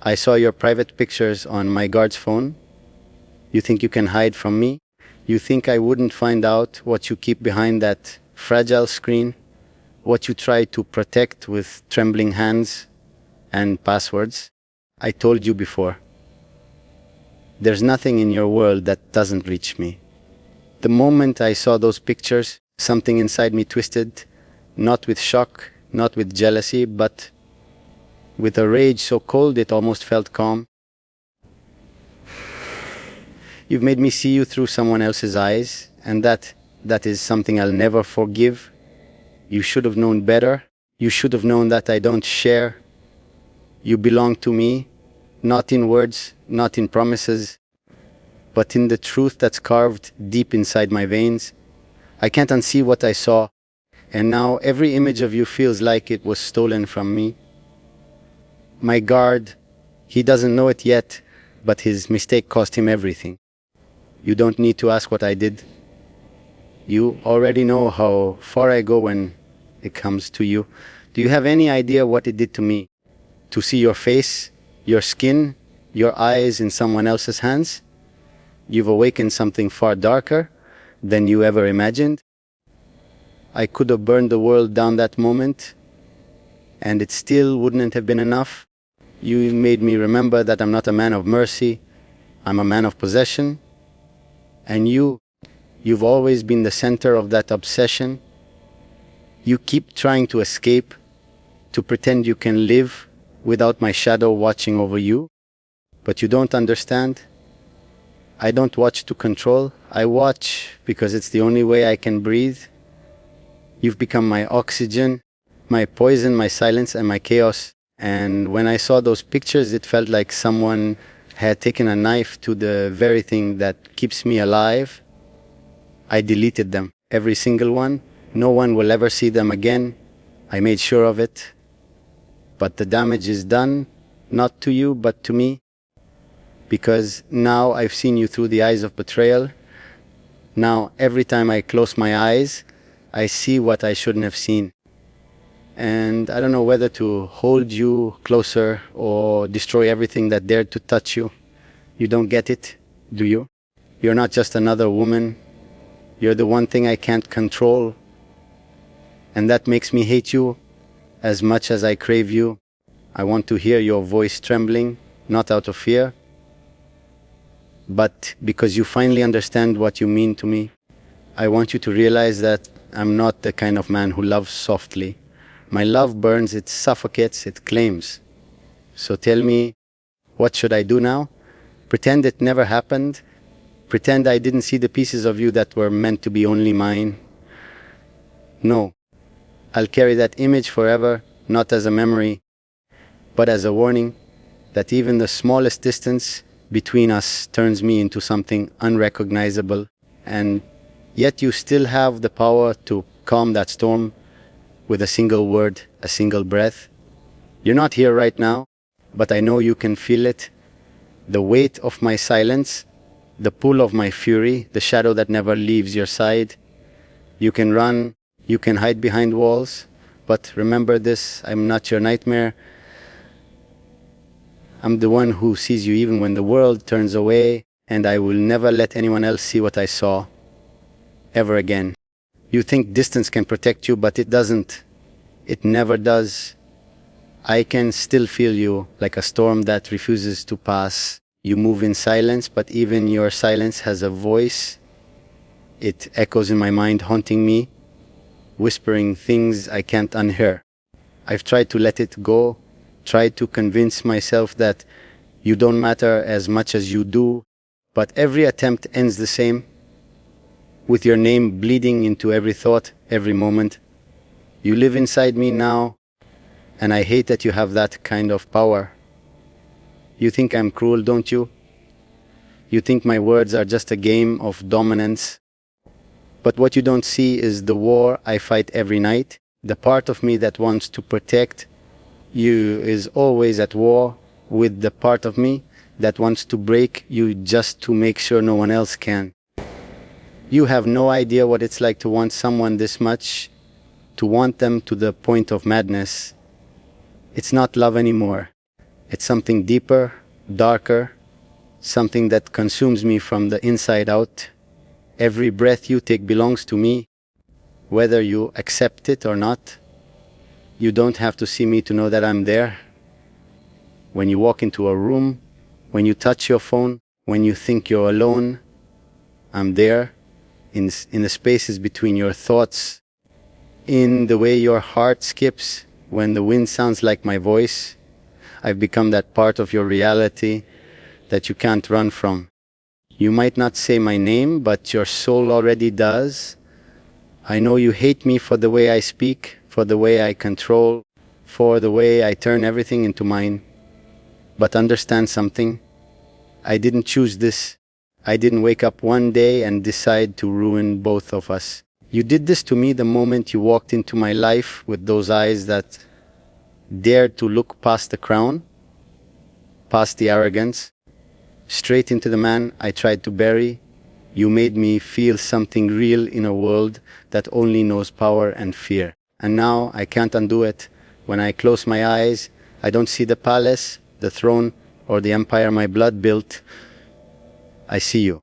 I saw your private pictures on my guard's phone. You think you can hide from me? You think I wouldn't find out what you keep behind that fragile screen? What you try to protect with trembling hands and passwords? I told you before. There's nothing in your world that doesn't reach me. The moment I saw those pictures, something inside me twisted, not with shock, not with jealousy, but with a rage so cold it almost felt calm. You've made me see you through someone else's eyes, and that is something I'll never forgive. You should have known better. You should have known that I don't share. You belong to me, not in words, not in promises, but in the truth that's carved deep inside my veins. I can't unsee what I saw, and now every image of you feels like it was stolen from me. My guard, he doesn't know it yet, but his mistake cost him everything. You don't need to ask what I did. You already know how far I go when it comes to you. Do you have any idea what it did to me? To see your face, your skin, your eyes in someone else's hands? You've awakened something far darker than you ever imagined. I could have burned the world down that moment, and it still wouldn't have been enough. You made me remember that I'm not a man of mercy, I'm a man of possession. And you've always been the center of that obsession. You keep trying to escape, to pretend you can live without my shadow watching over you. But you don't understand. I don't watch to control. I watch because it's the only way I can breathe. You've become my oxygen, my poison, my silence, and my chaos. And when I saw those pictures, it felt like someone had taken a knife to the very thing that keeps me alive. I deleted them, every single one. No one will ever see them again. I made sure of it. But the damage is done, not to you, but to me. Because now I've seen you through the eyes of betrayal. Now, every time I close my eyes, I see what I shouldn't have seen. And I don't know whether to hold you closer or destroy everything that dared to touch you. You don't get it, do you? You're not just another woman. You're the one thing I can't control. And that makes me hate you as much as I crave you. I want to hear your voice trembling, not out of fear, but because you finally understand what you mean to me. I want you to realize that I'm not the kind of man who loves softly. My love burns, it suffocates, it claims. So tell me, what should I do now? Pretend it never happened? Pretend I didn't see the pieces of you that were meant to be only mine? No. I'll carry that image forever, not as a memory, but as a warning that even the smallest distance between us turns me into something unrecognizable. And yet you still have the power to calm that storm with a single word, a single breath. You're not here right now, but I know you can feel it. The weight of my silence, the pull of my fury, the shadow that never leaves your side. You can run, you can hide behind walls, but remember this, I'm not your nightmare. I'm the one who sees you even when the world turns away, and I will never let anyone else see what I saw, ever again. You think distance can protect you, but it doesn't. It never does. I can still feel you like a storm that refuses to pass. You move in silence, but even your silence has a voice. It echoes in my mind, haunting me, whispering things I can't unhear. I've tried to let it go, tried to convince myself that you don't matter as much as you do, but every attempt ends the same, with your name bleeding into every thought, every moment. You live inside me now, and I hate that you have that kind of power. You think I'm cruel, don't you? You think my words are just a game of dominance. But what you don't see is the war I fight every night. The part of me that wants to protect you is always at war with the part of me that wants to break you just to make sure no one else can. You have no idea what it's like to want someone this much, to want them to the point of madness. It's not love anymore. It's something deeper, darker, something that consumes me from the inside out. Every breath you take belongs to me, whether you accept it or not. You don't have to see me to know that I'm there. When you walk into a room, when you touch your phone, when you think you're alone, I'm there in the spaces between your thoughts, in the way your heart skips when the wind sounds like my voice. I've become that part of your reality that you can't run from. You might not say my name, but your soul already does. I know you hate me for the way I speak, for the way I control, for the way I turn everything into mine. But understand something. I didn't choose this. I didn't wake up one day and decide to ruin both of us. You did this to me the moment you walked into my life with those eyes that dared to look past the crown, past the arrogance, straight into the man I tried to bury. You made me feel something real in a world that only knows power and fear. And now I can't undo it. When I close my eyes, I don't see the palace, the throne, or the empire my blood built. I see you.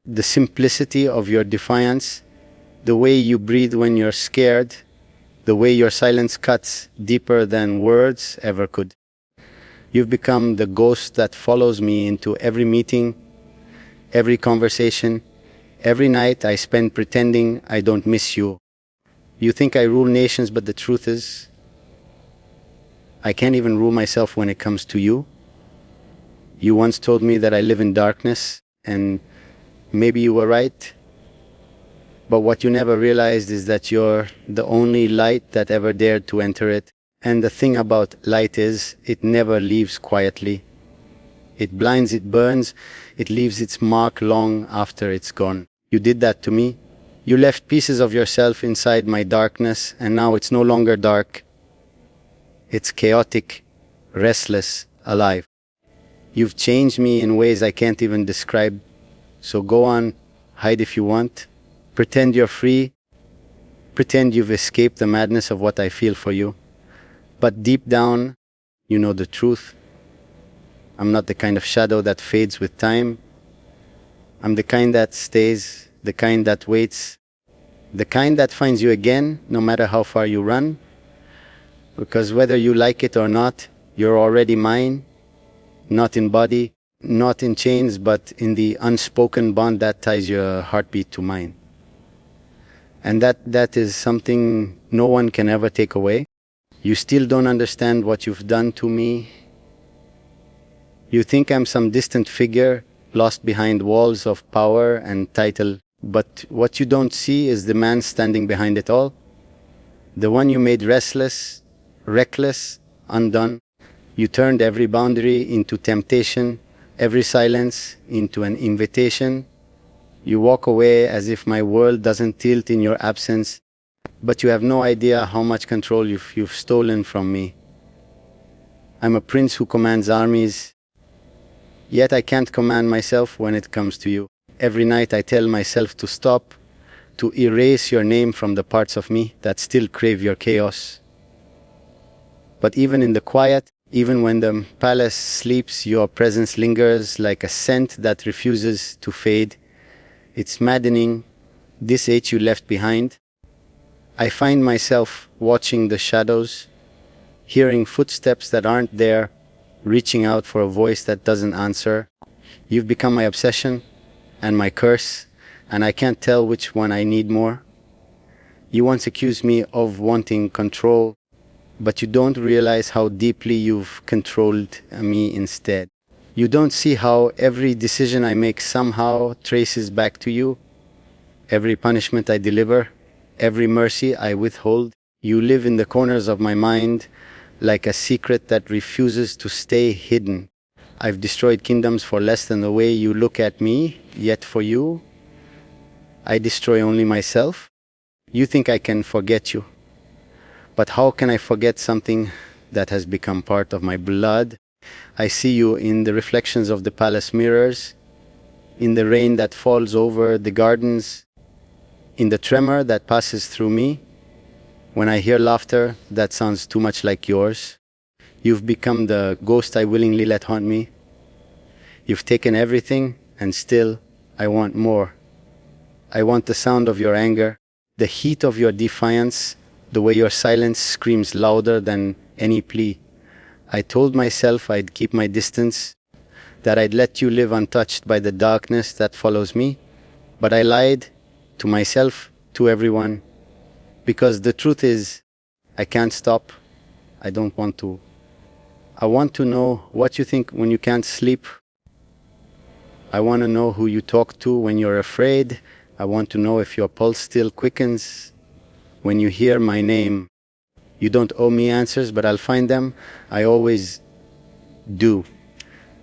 The simplicity of your defiance, the way you breathe when you're scared, the way your silence cuts deeper than words ever could. You've become the ghost that follows me into every meeting, every conversation, every night I spend pretending I don't miss you. You think I rule nations, but the truth is, I can't even rule myself when it comes to you. You once told me that I live in darkness, and maybe you were right. But what you never realized is that you're the only light that ever dared to enter it. And the thing about light is, it never leaves quietly. It blinds, it burns, it leaves its mark long after it's gone. You did that to me. You left pieces of yourself inside my darkness, and now it's no longer dark. It's chaotic, restless, alive. You've changed me in ways I can't even describe. So go on, hide if you want. Pretend you're free. Pretend you've escaped the madness of what I feel for you. But deep down, you know the truth. I'm not the kind of shadow that fades with time. I'm the kind that stays, the kind that waits, the kind that finds you again, no matter how far you run. Because whether you like it or not, you're already mine. Not in body, not in chains, but in the unspoken bond that ties your heartbeat to mine. And that is something no one can ever take away. You still don't understand what you've done to me. You think I'm some distant figure lost behind walls of power and title. But what you don't see is the man standing behind it all. The one you made restless, reckless, undone. You turned every boundary into temptation, every silence into an invitation. You walk away as if my world doesn't tilt in your absence, but you have no idea how much control you've stolen from me. I'm a prince who commands armies, yet I can't command myself when it comes to you. Every night I tell myself to stop, to erase your name from the parts of me that still crave your chaos. But even in the quiet, even when the palace sleeps, your presence lingers like a scent that refuses to fade. It's maddening, this age you left behind. I find myself watching the shadows, hearing footsteps that aren't there, reaching out for a voice that doesn't answer. You've become my obsession and my curse, and I can't tell which one I need more. You once accused me of wanting control, but you don't realize how deeply you've controlled me instead. You don't see how every decision I make somehow traces back to you. Every punishment I deliver, every mercy I withhold. You live in the corners of my mind like a secret that refuses to stay hidden. I've destroyed kingdoms for less than the way you look at me, yet for you, I destroy only myself. You think I can forget you. But how can I forget something that has become part of my blood? I see you in the reflections of the palace mirrors, in the rain that falls over the gardens, in the tremor that passes through me. When I hear laughter that sounds too much like yours, You've become the ghost I willingly let haunt me. You've taken everything, and still, I want more. I want the sound of your anger, the heat of your defiance, the way your silence screams louder than any plea. I told myself I'd keep my distance, that I'd let you live untouched by the darkness that follows me, but I lied to myself, to everyone, because the truth is, I can't stop. I don't want to. I want to know what you think when you can't sleep. I want to know who you talk to when you're afraid. I want to know if your pulse still quickens when you hear my name. You don't owe me answers, but I'll find them. I always do.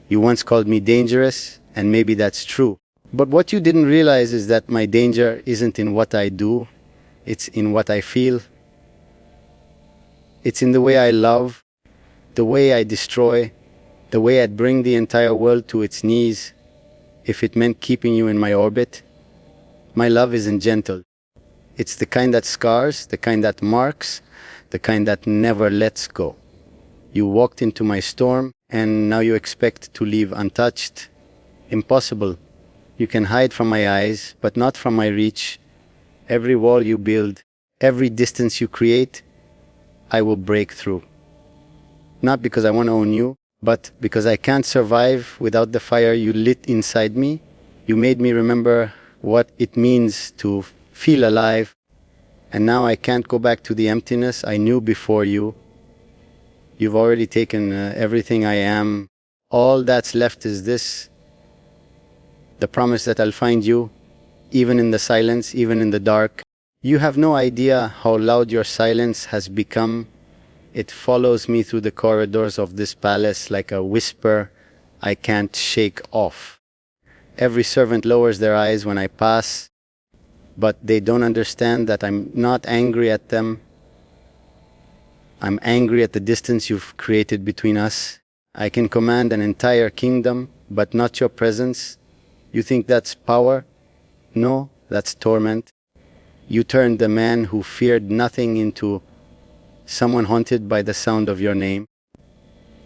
You once called me dangerous, and maybe that's true. But what you didn't realize is that my danger isn't in what I do, it's in what I feel. It's in the way I love, the way I destroy, the way I'd bring the entire world to its knees if it meant keeping you in my orbit. My love isn't gentle. It's the kind that scars, the kind that marks, the kind that never lets go. You walked into my storm, and now you expect to leave untouched. Impossible. You can hide from my eyes, but not from my reach. Every wall you build, every distance you create, I will break through. Not because I want to own you, but because I can't survive without the fire you lit inside me. You made me remember what it means to feel alive, and now I can't go back to the emptiness I knew before you. You've already taken everything I am. All that's left is this, the promise that I'll find you, even in the silence, even in the dark. You have no idea how loud your silence has become. It follows me through the corridors of this palace like a whisper I can't shake off. Every servant lowers their eyes when I pass, but they don't understand that I'm not angry at them. I'm angry at the distance you've created between us. I can command an entire kingdom, but not your presence. You think that's power? No, that's torment. You turned the man who feared nothing into someone haunted by the sound of your name.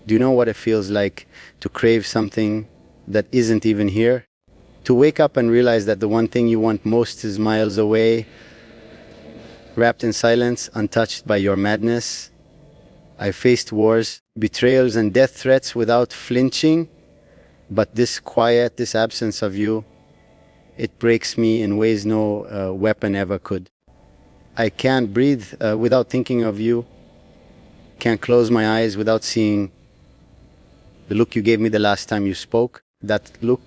Do you know what it feels like to crave something that isn't even here? To wake up and realize that the one thing you want most is miles away, wrapped in silence, untouched by your madness. I faced wars, betrayals, and death threats without flinching, but this quiet, this absence of you, it breaks me in ways no weapon ever could. I can't breathe without thinking of you. Can't close my eyes without seeing the look you gave me the last time you spoke. That look,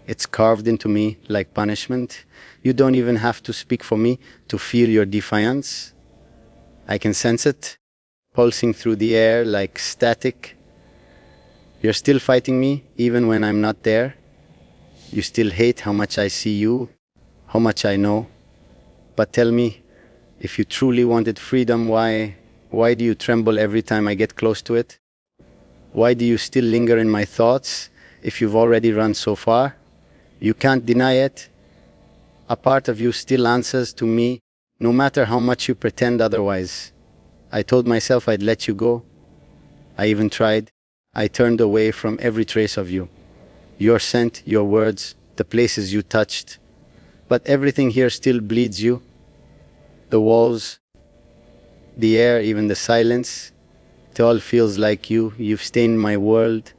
it's carved into me like punishment. You don't even have to speak for me to feel your defiance. I can sense it, pulsing through the air like static. You're still fighting me even when I'm not there. You still hate how much I see you, how much I know. But tell me, if you truly wanted freedom, why do you tremble every time I get close to it? Why do you still linger in my thoughts if you've already run so far? You can't deny it. A part of you still answers to me, no matter how much you pretend otherwise. I told myself I'd let you go. I even tried. I turned away from every trace of you. Your scent, your words, the places you touched. But everything here still bleeds you. The walls, the air, even the silence. It all feels like you. You've stained my world.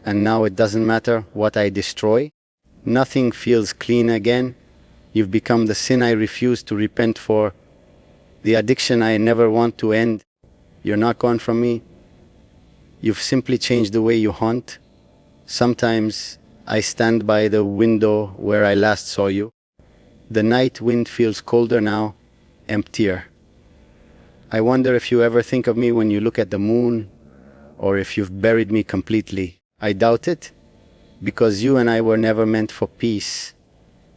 And now it doesn't matter what I destroy. Nothing feels clean again. You've become the sin I refuse to repent for. The addiction I never want to end. You're not gone from me. You've simply changed the way you haunt. Sometimes I stand by the window where I last saw you. The night wind feels colder now, emptier. I wonder if you ever think of me when you look at the moon, or if you've buried me completely. I doubt it, because you and I were never meant for peace.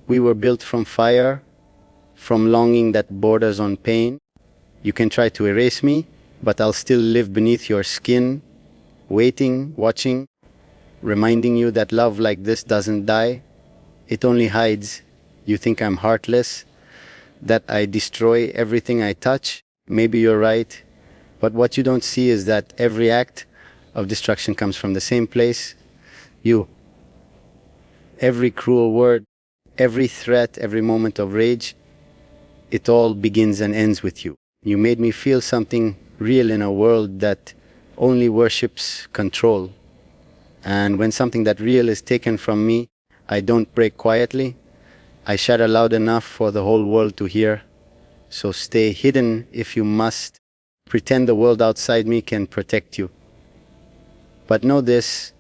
We were built from fire, from longing that borders on pain. You can try to erase me, but I'll still live beneath your skin, waiting, watching, reminding you that love like this doesn't die. It only hides. You think I'm heartless, that I destroy everything I touch. Maybe you're right. But what you don't see is that every act of destruction comes from the same place, you. Every cruel word, every threat, every moment of rage, it all begins and ends with you. You made me feel something real in a world that only worships control. And when something that real is taken from me, I don't break quietly. I shatter loud enough for the whole world to hear. So stay hidden if you must. Pretend the world outside me can protect you. But know this,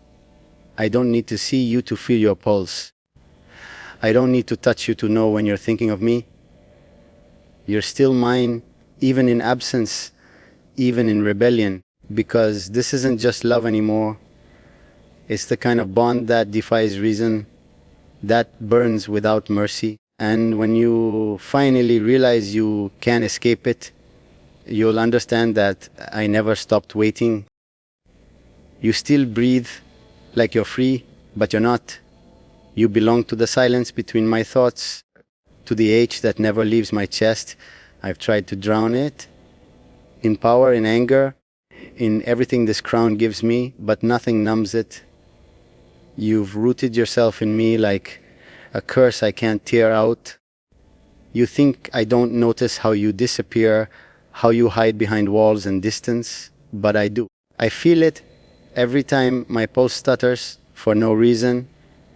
I don't need to see you to feel your pulse. I don't need to touch you to know when you're thinking of me. You're still mine, even in absence, even in rebellion, because this isn't just love anymore. It's the kind of bond that defies reason, that burns without mercy. And when you finally realize you can't escape it, you'll understand that I never stopped waiting. You still breathe like you're free, but you're not. You belong to the silence between my thoughts, to the ache that never leaves my chest. I've tried to drown it, in power, in anger, in everything this crown gives me, but nothing numbs it. You've rooted yourself in me like a curse I can't tear out. You think I don't notice how you disappear, how you hide behind walls and distance, but I do. I feel it every time my pulse stutters for no reason,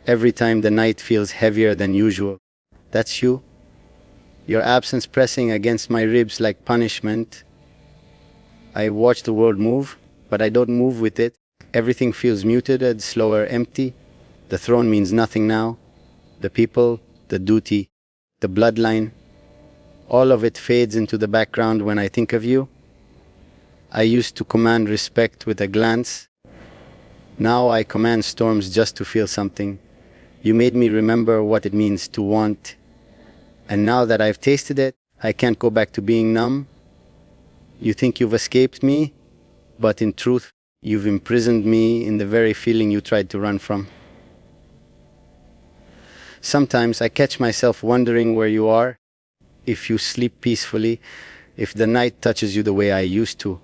every time the night feels heavier than usual. That's you. Your absence pressing against my ribs like punishment. I watch the world move, but I don't move with it. Everything feels muted, slower, empty. The throne means nothing now. The people, the duty, the bloodline, all of it fades into the background when I think of you. I used to command respect with a glance. Now I command storms just to feel something. You made me remember what it means to want. And now that I've tasted it, I can't go back to being numb. You think you've escaped me, but in truth, you've imprisoned me in the very feeling you tried to run from. Sometimes I catch myself wondering where you are, if you sleep peacefully, if the night touches you the way I used to.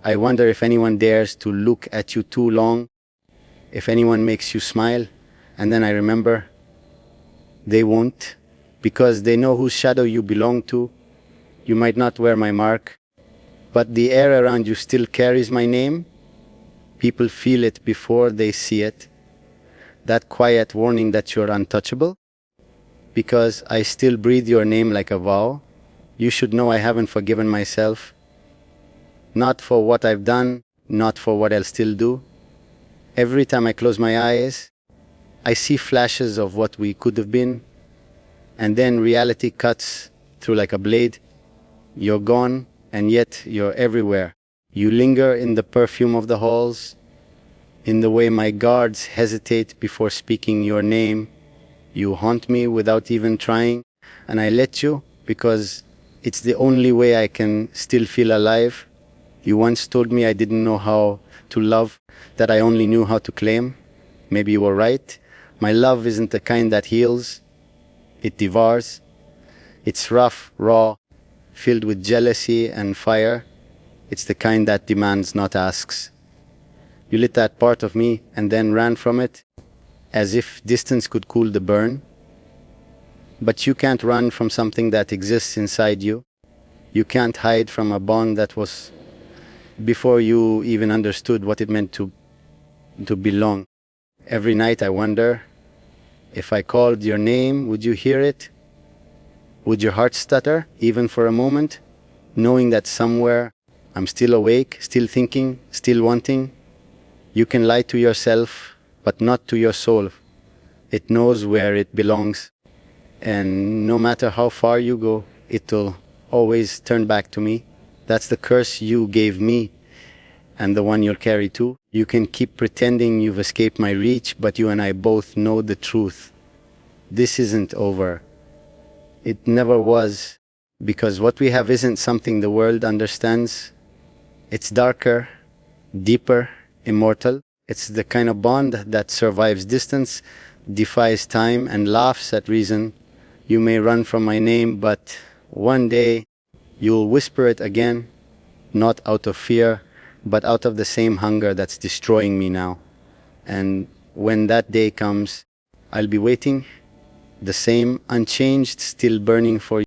I wonder if anyone dares to look at you too long, if anyone makes you smile, and then I remember they won't, because they know whose shadow you belong to. You might not wear my mark, but the air around you still carries my name. People feel it before they see it. That quiet warning that you're untouchable, because I still breathe your name like a vow. You should know I haven't forgiven myself, not for what I've done, not for what I'll still do. Every time I close my eyes, I see flashes of what we could have been, and then reality cuts through like a blade. You're gone, and yet you're everywhere. You linger in the perfume of the halls, in the way my guards hesitate before speaking your name. You haunt me without even trying, and I let you because it's the only way I can still feel alive. You once told me I didn't know how to love, that I only knew how to claim. Maybe you were right. My love isn't the kind that heals, it devours. It's rough, raw, filled with jealousy and fire. It's the kind that demands, not asks. You lit that part of me and then ran from it, as if distance could cool the burn. But you can't run from something that exists inside you. You can't hide from a bond that was before you even understood what it meant to belong. Every night I wonder, if I called your name, would you hear it? Would your heart stutter, even for a moment, knowing that somewhere I'm still awake, still thinking, still wanting? You can lie to yourself, but not to your soul. It knows where it belongs. And no matter how far you go, it'll always turn back to me. That's the curse you gave me, and the one you'll carry too. You can keep pretending you've escaped my reach, but you and I both know the truth. This isn't over. It never was, because what we have isn't something the world understands. It's darker, deeper, immortal. It's the kind of bond that survives distance, defies time, and laughs at reason. You may run from my name, but one day you'll whisper it again. not out of fear, but out of the same hunger that's destroying me now. And when that day comes, I'll be waiting, the same, unchanged, still burning for